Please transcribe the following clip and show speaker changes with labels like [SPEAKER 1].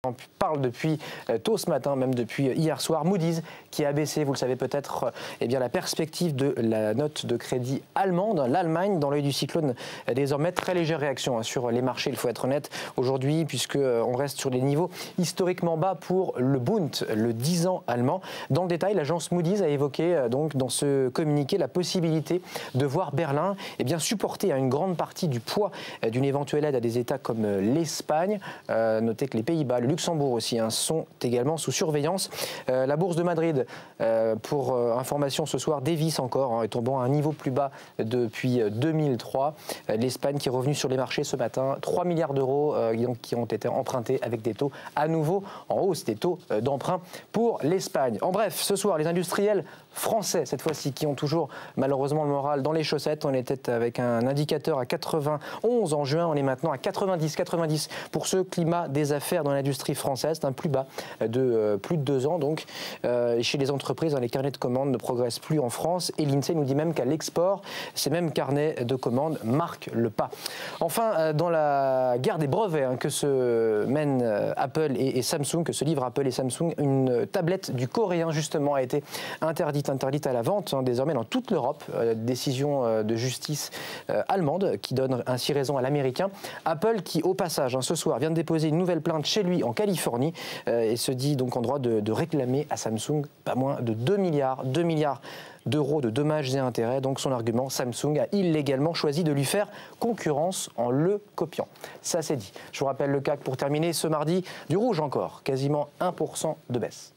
[SPEAKER 1] On parle depuis tôt ce matin, même depuis hier soir. Moody's qui a baissé, vous le savez peut-être, la perspective de la note de crédit allemande. L'Allemagne, dans l'œil du cyclone, désormais très légère réaction sur les marchés, il faut être honnête, aujourd'hui, puisqu'on reste sur des niveaux historiquement bas pour le Bund, le 10 ans allemand. Dans le détail, l'agence Moody's a évoqué donc dans ce communiqué la possibilité de voir Berlin supporter une grande partie du poids d'une éventuelle aide à des États comme l'Espagne. Notez que les Pays-Bas, le Luxembourg aussi sont également sous surveillance. La bourse de Madrid, pour information ce soir, dévisse encore, tombant à un niveau plus bas depuis 2003. L'Espagne qui est revenue sur les marchés ce matin, 3 milliards d'euros qui ont été empruntés avec des taux à nouveau en hausse, des taux d'emprunt pour l'Espagne. En bref, ce soir, les industriels français, cette fois-ci, qui ont toujours malheureusement le moral dans les chaussettes. On était avec un indicateur à 91 en juin, on est maintenant à 90 pour ce climat des affaires dans l'industrie française. C'est un plus bas de plus de 2 ans. Donc, chez les entreprises, les carnets de commandes ne progressent plus en France et l'INSEE nous dit même qu'à l'export, ces mêmes carnets de commandes marquent le pas. Enfin, dans la guerre des brevets que se mènent Apple et Samsung, que se livrent Apple et Samsung, une tablette du coréen justement a été interdite à la vente désormais dans toute l'Europe. Décision de justice allemande qui donne ainsi raison à l'américain. Apple qui au passage ce soir vient de déposer une nouvelle plainte chez lui en Californie et se dit donc en droit de réclamer à Samsung pas moins de 2 milliards d'euros de dommages et intérêts. Donc son argument, Samsung a illégalement choisi de lui faire concurrence en le copiant. Ça c'est dit. Je vous rappelle le CAC pour terminer ce mardi, du rouge encore, quasiment 1% de baisse.